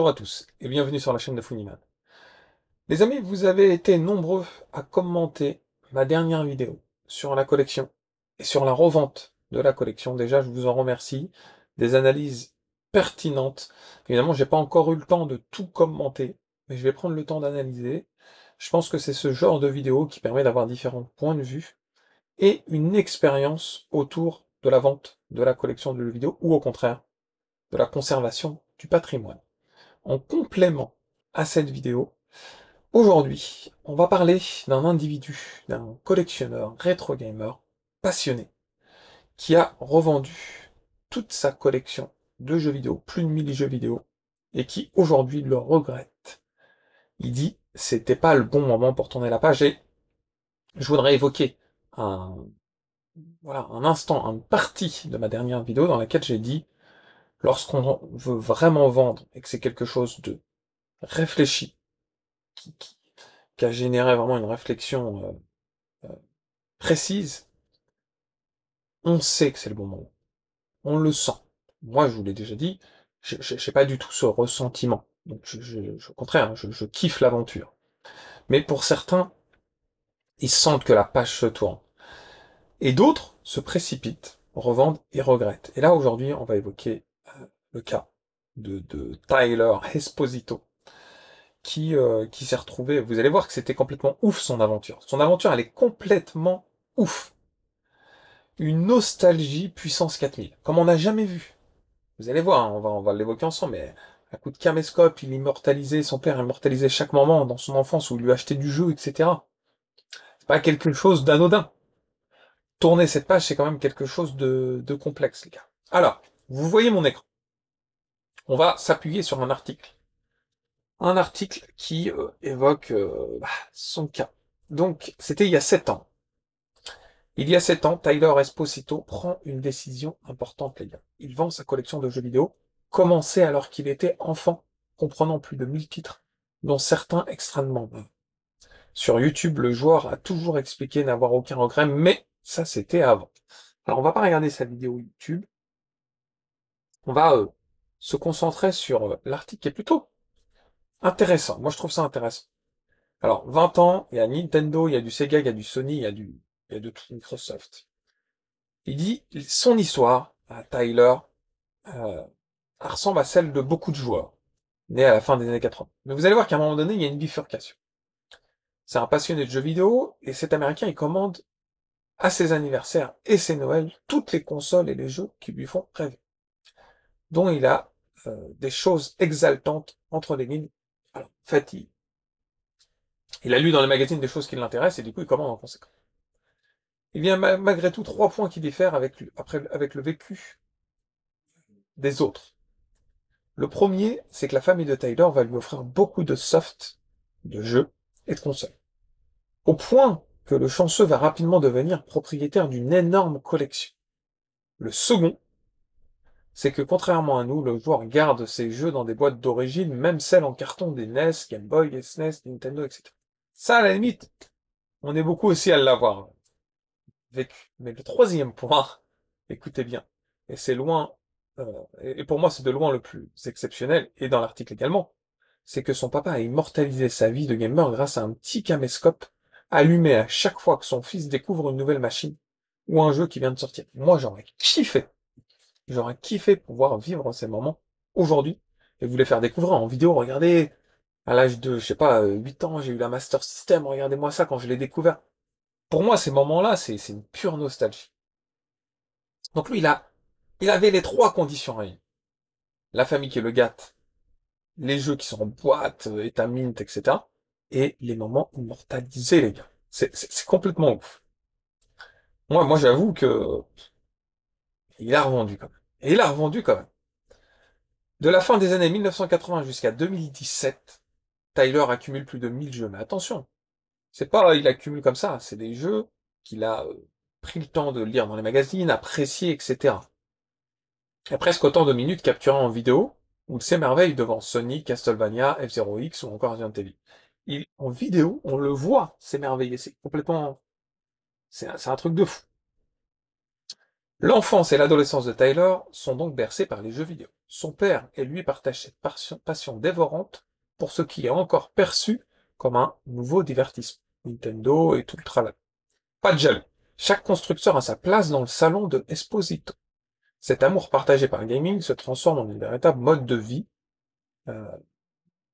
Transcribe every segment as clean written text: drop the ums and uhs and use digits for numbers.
Bonjour à tous et bienvenue sur la chaîne de Funnyman. Les amis, vous avez été nombreux à commenter ma dernière vidéo sur la collection et sur la revente de la collection. Déjà, je vous en remercie. Des analyses pertinentes. Évidemment, j'ai pas encore eu le temps de tout commenter, mais je vais prendre le temps d'analyser. Je pense que c'est ce genre de vidéo qui permet d'avoir différents points de vue et une expérience autour de la vente de la collection de jeux vidéo ou au contraire de la conservation du patrimoine. En complément à cette vidéo, aujourd'hui, on va parler d'un individu, d'un collectionneur rétro gamer passionné, qui a revendu toute sa collection de jeux vidéo, plus de 1000 jeux vidéo, et qui aujourd'hui le regrette. Il dit, c'était pas le bon moment pour tourner la page, et je voudrais évoquer un, voilà, un instant, une partie de ma dernière vidéo dans laquelle j'ai dit, lorsqu'on veut vraiment vendre, et que c'est quelque chose de réfléchi, qui, qui, qui a généré vraiment une réflexion précise, on sait que c'est le bon moment. On le sent. Moi, je vous l'ai déjà dit, j'ai pas du tout ce ressentiment. Donc, au contraire, je kiffe l'aventure. Mais pour certains, ils sentent que la page se tourne. Et d'autres se précipitent, revendent et regrettent. Et là, aujourd'hui, on va évoquer le cas de Tyler Esposito, qui s'est retrouvé, vous allez voir que c'était complètement ouf son aventure. Son aventure, elle est complètement ouf. Une nostalgie puissance 4000, comme on n'a jamais vu. Vous allez voir, hein, on va l'évoquer ensemble, mais à coup de caméscope, il immortalisait, son père immortalisait chaque moment dans son enfance où il lui achetait du jeu, etc. C'est pas quelque chose d'anodin. Tourner cette page, c'est quand même quelque chose de complexe, les gars. Alors, vous voyez mon écran. On va s'appuyer sur un article. Un article qui évoque son cas. Donc, c'était il y a 7 ans. Il y a 7 ans, Tyler Esposito prend une décision importante, les gars. Il vend sa collection de jeux vidéo, commencée alors qu'il était enfant, comprenant plus de 1000 titres, dont certains extrêmement bons. Sur YouTube, le joueur a toujours expliqué n'avoir aucun regret, mais ça c'était avant. Alors on va pas regarder sa vidéo YouTube, on va se concentrer sur l'article qui est plutôt intéressant. Moi je trouve ça intéressant. Alors 20 ans, il y a Nintendo, il y a du Sega, il y a du Sony, il y a de tout Microsoft. Il dit son histoire à Tyler euh, elle ressemble à celle de beaucoup de joueurs nés à la fin des années 80. Mais vous allez voir qu'à un moment donné, il y a une bifurcation. C'est un passionné de jeux vidéo et cet Américain, il commande à ses anniversaires et ses Noëls toutes les consoles et les jeux qui lui font rêver, dont il a des choses exaltantes entre les lignes. Alors, en fait, il a lu dans les magazines des choses qui l'intéressent et du coup, il commande en conséquence. Il y a malgré tout 3 points qui diffèrent avec le vécu des autres. Le premier, c'est que la famille de Tyler va lui offrir beaucoup de soft, de jeux et de consoles. Au point que le chanceux va rapidement devenir propriétaire d'une énorme collection. Le second, c'est que contrairement à nous, le joueur garde ses jeux dans des boîtes d'origine, même celles en carton des NES, Game Boy, SNES, Nintendo, etc. Ça, à la limite, on est beaucoup aussi à l'avoir vécu. Mais le troisième point, écoutez bien, et c'est loin, et pour moi c'est de loin le plus exceptionnel, et dans l'article également, c'est que son papa a immortalisé sa vie de gamer grâce à un petit caméscope allumé à chaque fois que son fils découvre une nouvelle machine ou un jeu qui vient de sortir. Moi j'aurais kiffé. J'aurais kiffé pouvoir vivre ces moments aujourd'hui et vous les faire découvrir en vidéo. Regardez, à l'âge de, je sais pas, 8 ans, j'ai eu la Master System. Regardez-moi ça quand je l'ai découvert. Pour moi, ces moments-là, c'est une pure nostalgie. Donc lui, il avait les 3 conditions réunies. La famille qui le gâte, les jeux qui sont en boîte, état mint, etc. Et les moments immortalisés, les gars. C'est complètement ouf. Moi, j'avoue que il a revendu quand même. Et il a revendu quand même. De la fin des années 1980 jusqu'à 2017, Tyler accumule plus de 1000 jeux. Mais attention, c'est pas il accumule comme ça, c'est des jeux qu'il a pris le temps de lire dans les magazines, apprécier, etc. Il y a presque autant de minutes capturées en vidéo, où il s'émerveille devant Sonic, Castlevania, F-Zero X ou encore Resident Evil. En vidéo, on le voit s'émerveiller, c'est complètement, c'est un truc de fou. L'enfance et l'adolescence de Tyler sont donc bercées par les jeux vidéo. Son père et lui partagent cette passion dévorante pour ce qui est encore perçu comme un nouveau divertissement. Nintendo et tout le tralala. Pas de jaloux. Chaque constructeur a sa place dans le salon de Esposito. Cet amour partagé par le gaming se transforme en une véritable mode de vie, euh,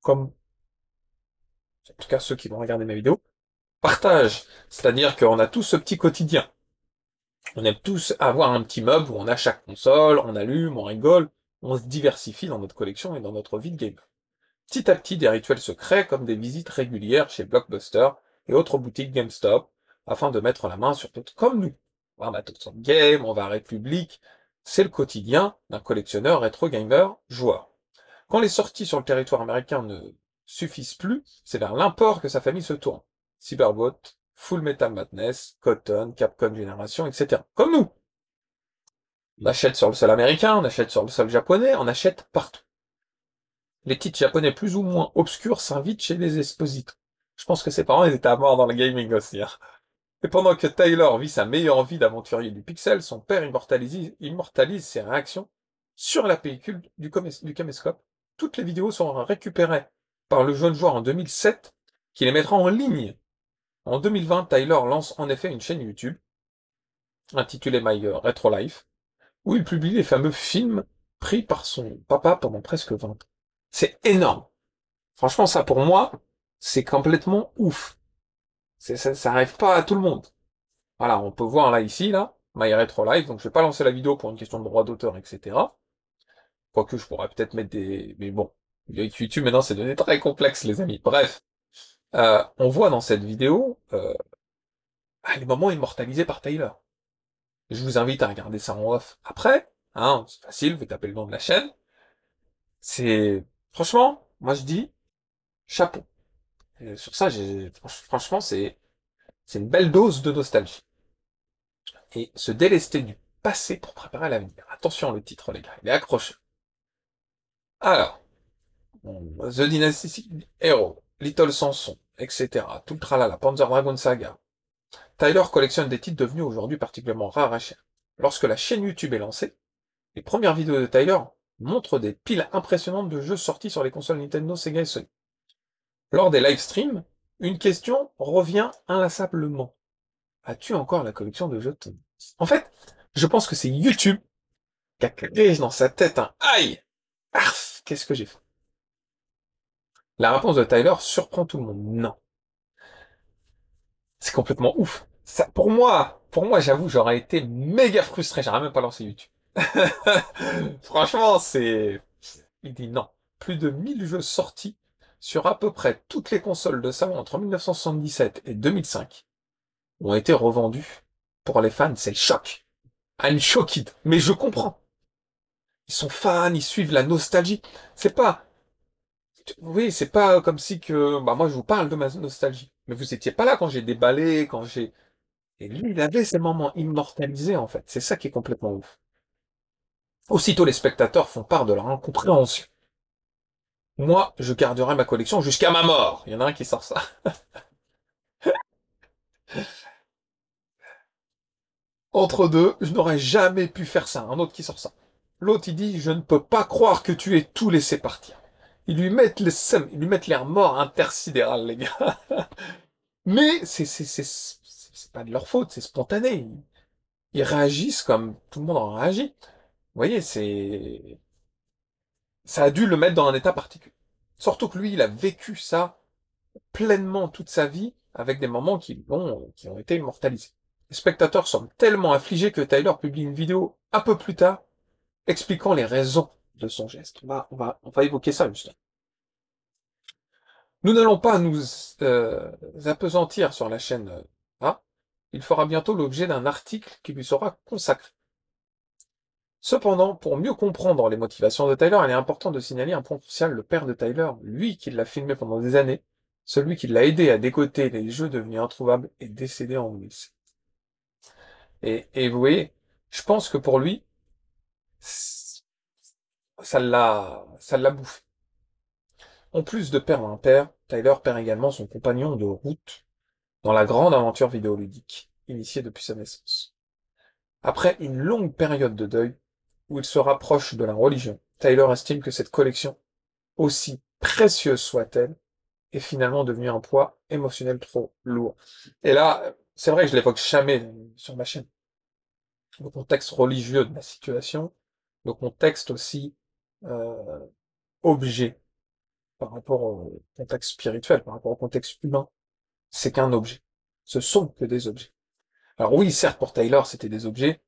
comme, en tout cas ceux qui vont regarder mes vidéos, partagent. C'est-à-dire qu'on a tous ce petit quotidien. On aime tous avoir un petit meuble où on a chaque console, on allume, on rigole, on se diversifie dans notre collection et dans notre vie de gamer. Petit à petit, des rituels se créent comme des visites régulières chez Blockbuster et autres boutiques GameStop, afin de mettre la main sur d'autres comme nous. On va à Total Game, on va à République. C'est le quotidien d'un collectionneur rétro gamer joueur. Quand les sorties sur le territoire américain ne suffisent plus, c'est vers l'import que sa famille se tourne. Cyberbot, Full Metal Madness, Cotton, Capcom Generation, etc. Comme nous. On achète sur le sol américain, on achète sur le sol japonais, on achète partout. Les titres japonais plus ou moins obscurs s'invitent chez les expositeurs. Je pense que ses parents ils étaient à mort dans le gaming aussi. Hein. Et pendant que Tyler vit sa meilleure vie d'aventurier du pixel, son père immortalise ses réactions sur la pellicule du caméscope. Toutes les vidéos sont récupérées par le jeune joueur en 2007, qui les mettra en ligne. En 2020, Tyler lance en effet une chaîne YouTube, intitulée My Retro Life, où il publie les fameux films pris par son papa pendant presque 20 ans. C'est énorme. Franchement, ça pour moi, c'est complètement ouf. Ça arrive pas à tout le monde. Voilà, on peut voir là, ici, là, My Retro Life, donc je vais pas lancer la vidéo pour une question de droit d'auteur, etc. Quoique je pourrais peut-être mettre des... Mais bon, avec YouTube maintenant c'est devenu très complexe les amis. Bref, on voit dans cette vidéo les moments immortalisés par Tyler. Je vous invite à regarder ça en off après, hein, c'est facile, vous tapez le nom de la chaîne. C'est... Franchement, moi je dis, chapeau. Et sur ça, franchement, c'est une belle dose de nostalgie. Et se délester du passé pour préparer l'avenir. Attention le titre les gars, il est accrocheur. Alors, The Dynasty Hero, Little Samson, etc. Tout le tralala, Panzer Dragon Saga. Tyler collectionne des titres devenus aujourd'hui particulièrement rares et chers. Lorsque la chaîne YouTube est lancée, les premières vidéos de Tyler montrent des piles impressionnantes de jeux sortis sur les consoles Nintendo, Sega et Sony. Lors des live streams, une question revient inlassablement. As-tu encore la collection de jeux Tony? En fait, je pense que c'est YouTube qui a créé dans sa tête un aïe! Arf! Qu'est-ce que j'ai fait? La réponse de Tyler surprend tout le monde. Non. C'est complètement ouf. Ça, pour moi, j'avoue, j'aurais été méga frustré. J'aurais même pas lancé YouTube. Franchement, il dit non. Plus de 1000 jeux sortis sur à peu près toutes les consoles de salon entre 1977 et 2005 ont été revendus. Pour les fans, c'est le choc. I'm shocked. Mais je comprends. Ils sont fans, ils suivent la nostalgie. C'est pas, oui, c'est pas comme si que, bah, moi, je vous parle de ma nostalgie. Mais vous étiez pas là quand j'ai déballé, et lui, il avait ces moments immortalisés, en fait. C'est ça qui est complètement ouf. Aussitôt, les spectateurs font part de leur incompréhension. Moi, je garderai ma collection jusqu'à ma mort. Il y en a un qui sort ça. Entre deux, je n'aurais jamais pu faire ça. Un autre qui sort ça. L'autre, il dit, je ne peux pas croire que tu aies tout laissé partir. Ils lui mettent l'air mort intersidéral, les gars. Mais c'est pas de leur faute, c'est spontané. Ils réagissent comme tout le monde en réagit. Vous voyez, ça a dû le mettre dans un état particulier. Surtout que lui, il a vécu ça pleinement toute sa vie avec des moments qui ont été immortalisés. Les spectateurs sont tellement affligés que Tyler publie une vidéo un peu plus tard expliquant les raisons de son geste. On va évoquer ça justement. Nous n'allons pas nous appesantir sur la chaîne A. Il fera bientôt l'objet d'un article qui lui sera consacré. Cependant, pour mieux comprendre les motivations de Tyler, il est important de signaler un point crucial. Le père de Tyler, lui qui l'a filmé pendant des années, celui qui l'a aidé à décoder les jeux devenus introuvables, est décédé en 2007. Et vous voyez, je pense que pour lui, ça l'a bouffé. En plus de perdre un père, Tyler perd également son compagnon de route dans la grande aventure vidéoludique, initiée depuis sa naissance. Après une longue période de deuil, où il se rapproche de la religion, Tyler estime que cette collection, aussi précieuse soit-elle, est finalement devenue un poids émotionnel trop lourd. Et là, c'est vrai que je l'évoque jamais sur ma chaîne. Le contexte religieux de la situation, le contexte aussi euh, objet par rapport au contexte spirituel, par rapport au contexte humain, c'est qu'un objet. Ce sont que des objets. Alors oui, certes, pour Taylor, c'était des objets,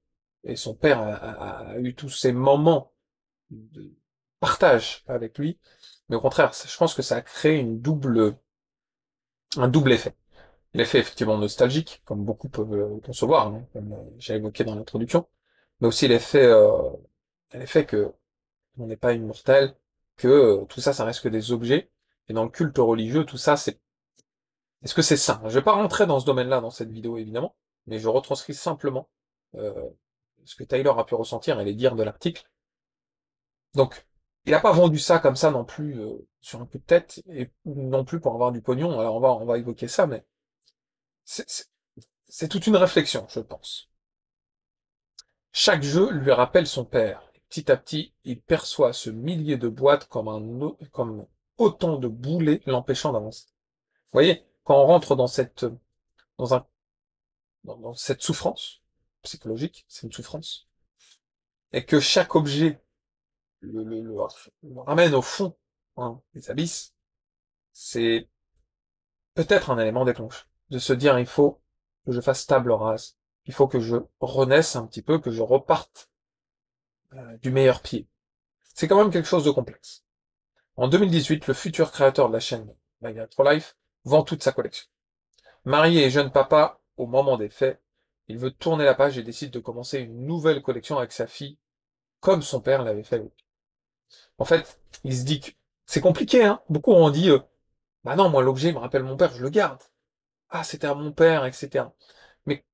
et son père a eu tous ces moments de partage avec lui, mais au contraire, je pense que ça a créé un double effet. L'effet effectivement nostalgique, comme beaucoup peuvent concevoir, hein, comme j'ai évoqué dans l'introduction, mais aussi l'effet que on n'est pas immortel, que tout ça, ça reste que des objets, et dans le culte religieux, tout ça, est-ce que c'est sain? Je vais pas rentrer dans ce domaine-là dans cette vidéo, évidemment, mais je retranscris simplement euh, ce que Taylor a pu ressentir et les dires de l'article. Donc, il n'a pas vendu ça comme ça non plus sur un coup de tête, et non plus pour avoir du pognon. Alors on va évoquer ça, mais c'est c'est- c'est toute une réflexion, je pense. Chaque jeu lui rappelle son père. Petit à petit, il perçoit ce millier de boîtes comme autant de boulets l'empêchant d'avancer. Vous voyez, quand on rentre dans un, dans cette souffrance psychologique, c'est une souffrance, et que chaque objet le ramène au fond, hein, des abysses, c'est peut-être un élément déclencheur. De se dire, il faut que je fasse table rase. Il faut que je renaisse un petit peu, que je reparte du meilleur pied. C'est quand même quelque chose de complexe. En 2018, le futur créateur de la chaîne Mega Pro Life vend toute sa collection. Marié et jeune papa, au moment des faits, il veut tourner la page et décide de commencer une nouvelle collection avec sa fille, comme son père l'avait fait. En fait, il se dit que c'est compliqué, hein. Beaucoup ont dit, bah non, moi l'objet me rappelle mon père, je le garde. Ah, c'était à mon père, etc. Mais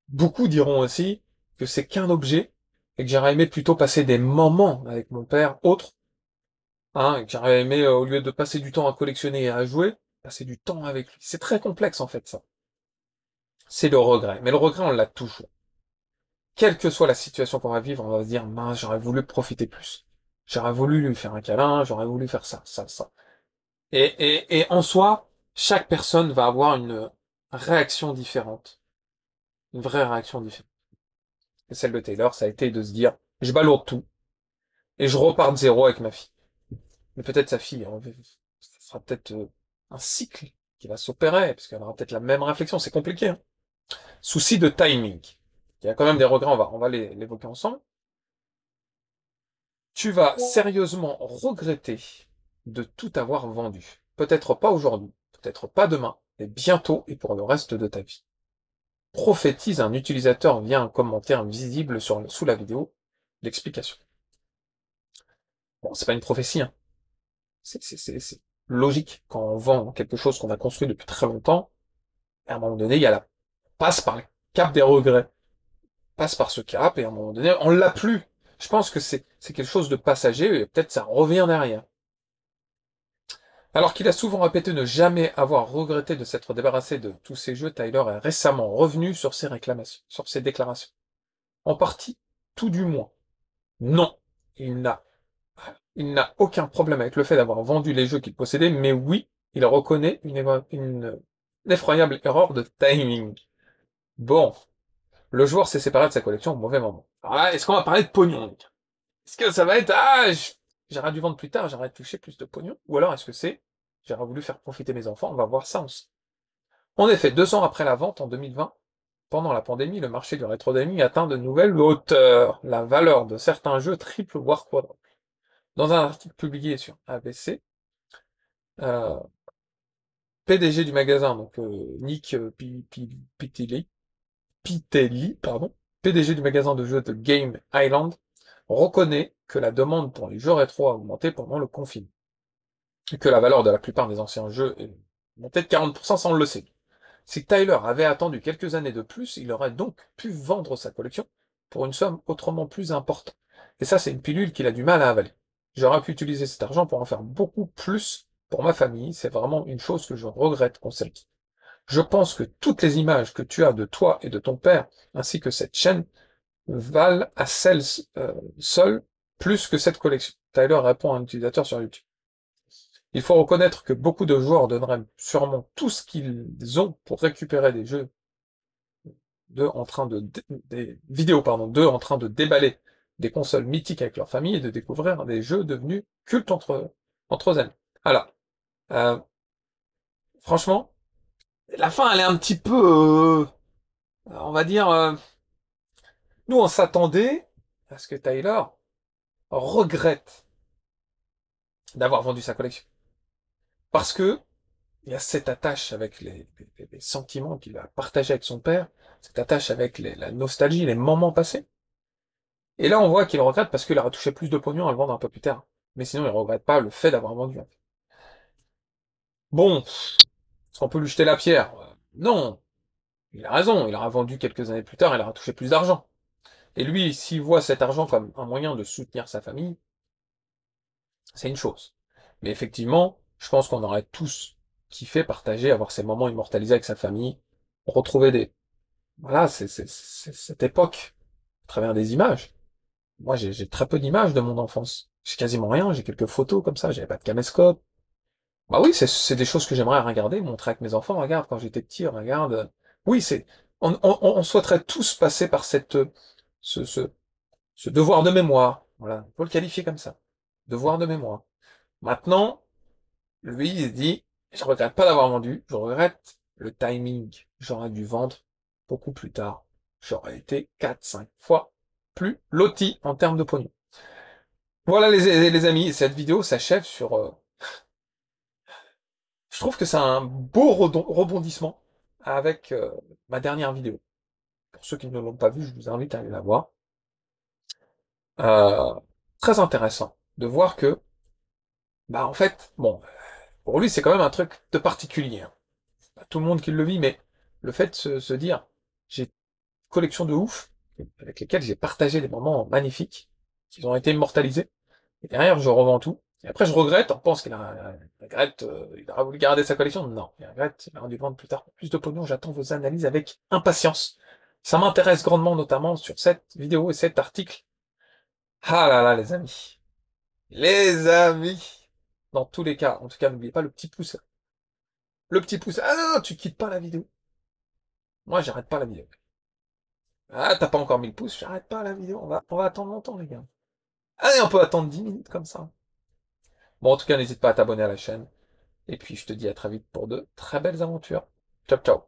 beaucoup diront aussi que c'est qu'un objet et que j'aurais aimé plutôt passer des moments avec mon père autres, hein, et que j'aurais aimé, au lieu de passer du temps à collectionner et à jouer, passer du temps avec lui. C'est très complexe en fait ça. C'est le regret. Mais le regret, on l'a toujours. Quelle que soit la situation qu'on va vivre, on va se dire, mince, j'aurais voulu profiter plus. J'aurais voulu lui faire un câlin, j'aurais voulu faire ça, ça, ça. Et en soi, chaque personne va avoir une réaction différente. Une vraie réaction différente. Et celle de Taylor, ça a été de se dire, je balourde tout, et je repars de zéro avec ma fille. Mais peut-être sa fille, hein, ça sera peut-être un cycle qui va s'opérer, parce qu'elle aura peut-être la même réflexion, c'est compliqué, hein. Souci de timing. Il y a quand même des regrets, on va l'évoquer ensemble. Tu vas sérieusement regretter de tout avoir vendu. Peut-être pas aujourd'hui, peut-être pas demain, mais bientôt et pour le reste de ta vie. Prophétise un utilisateur via un commentaire visible sous la vidéo l'explication. Bon, c'est pas une prophétie, hein. C'est logique. Quand on vend quelque chose qu'on a construit depuis très longtemps, à un moment donné, il y a passe par le cap des regrets. Passe par ce cap, et à un moment donné, on l'a plus. Je pense que c'est quelque chose de passager, et peut-être ça revient derrière. Alors qu'il a souvent répété ne jamais avoir regretté de s'être débarrassé de tous ces jeux, Tyler est récemment revenu sur ses réclamations, sur ses déclarations. En partie, tout du moins. Non, il n'a il n'a aucun problème avec le fait d'avoir vendu les jeux qu'il possédait, mais oui, il reconnaît une effroyable erreur de timing. Bon, le joueur s'est séparé de sa collection au mauvais moment. Alors là, est-ce qu'on va parler de pognon, mec? Est-ce que ça va être, j'aurais dû vendre plus tard, j'aurais touché plus de pognon? Ou alors est-ce que c'est, j'aurais voulu faire profiter mes enfants, on va voir ça aussi. En effet, 2 ans après la vente en 2020, pendant la pandémie, le marché du rétro gaming atteint de nouvelles hauteurs. La valeur de certains jeux triple voire quadruple. Dans un article publié sur ABC, euh, PDG du magasin, donc Nick Pitelli, pardon, PDG du magasin de jeux de Game Island, reconnaît que la demande pour les jeux rétro a augmenté pendant le confinement, et que la valeur de la plupart des anciens jeux est montée de 40%, ça on le sait. Si Tyler avait attendu quelques années de plus, il aurait donc pu vendre sa collection pour une somme autrement plus importante. Et ça, c'est une pilule qu'il a du mal à avaler. J'aurais pu utiliser cet argent pour en faire beaucoup plus pour ma famille. C'est vraiment une chose que je regrette, conseille. Je pense que toutes les images que tu as de toi et de ton père, ainsi que cette chaîne, valent à celles seules plus que cette collection. Tyler répond à un utilisateur sur YouTube. Il faut reconnaître que beaucoup de joueurs donneraient sûrement tout ce qu'ils ont pour récupérer des jeux des vidéos, pardon, d'eux en train de déballer des consoles mythiques avec leur famille et de découvrir des jeux devenus cultes entre eux. Alors, euh, franchement, la fin, elle est un petit peu, on va dire, nous, on s'attendait à ce que Tyler regrette d'avoir vendu sa collection. Parce que il y a cette attache avec les sentiments qu'il a partagés avec son père, cette attache avec la nostalgie, les moments passés. Et là, on voit qu'il regrette parce qu'il a retouché plus de pognon à le vendre un peu plus tard. Mais sinon, il regrette pas le fait d'avoir vendu. Bon, est-ce qu'on peut lui jeter la pierre? Non, il a raison, il aura vendu quelques années plus tard, il aura touché plus d'argent. Et lui, s'il voit cet argent comme un moyen de soutenir sa famille, c'est une chose. Mais effectivement, je pense qu'on aurait tous kiffé partager, avoir ces moments immortalisés avec sa famille, retrouver voilà, c'est cette époque, à travers des images. Moi, j'ai très peu d'images de mon enfance. J'ai quasiment rien, j'ai quelques photos comme ça, j'avais pas de caméscope. Bah oui, c'est des choses que j'aimerais regarder, montrer avec mes enfants, regarde, quand j'étais petit, regarde. Oui, on souhaiterait tous passer par ce, ce, ce devoir de mémoire. Voilà, on peut le qualifier comme ça. Devoir de mémoire. Maintenant, lui, il se dit, je regrette pas d'avoir vendu, je regrette le timing. J'aurais dû vendre beaucoup plus tard. J'aurais été 4, 5 fois plus loti en termes de pognon. Voilà les amis, cette vidéo s'achève sur... je trouve que c'est un beau rebondissement avec ma dernière vidéo. Pour ceux qui ne l'ont pas vue, je vous invite à aller la voir. Euh, Très intéressant de voir que, bah en fait, bon, pour lui c'est quand même un truc de particulier, hein. Pas tout le monde qui le vit, mais le fait de se dire, j'ai une collection de ouf, avec lesquels j'ai partagé des moments magnifiques, qui ont été immortalisés, et derrière je revends tout, et après je regrette, on pense il aura voulu garder sa collection, non, il regrette, il a dû vendre plus tard pour plus de pognon, j'attends vos analyses avec impatience. Ça m'intéresse grandement, notamment sur cette vidéo et cet article. Ah là là, les amis. Les amis. Dans tous les cas, en tout cas, n'oubliez pas le petit pouce. Le petit pouce. Ah non, non, tu quittes pas la vidéo. Moi, j'arrête pas la vidéo. Ah, t'as pas encore mis le pouce, j'arrête pas la vidéo. On va attendre longtemps, les gars. Allez, on peut attendre 10 minutes comme ça. Bon, en tout cas, n'hésite pas à t'abonner à la chaîne. Et puis, je te dis à très vite pour de très belles aventures. Ciao, ciao.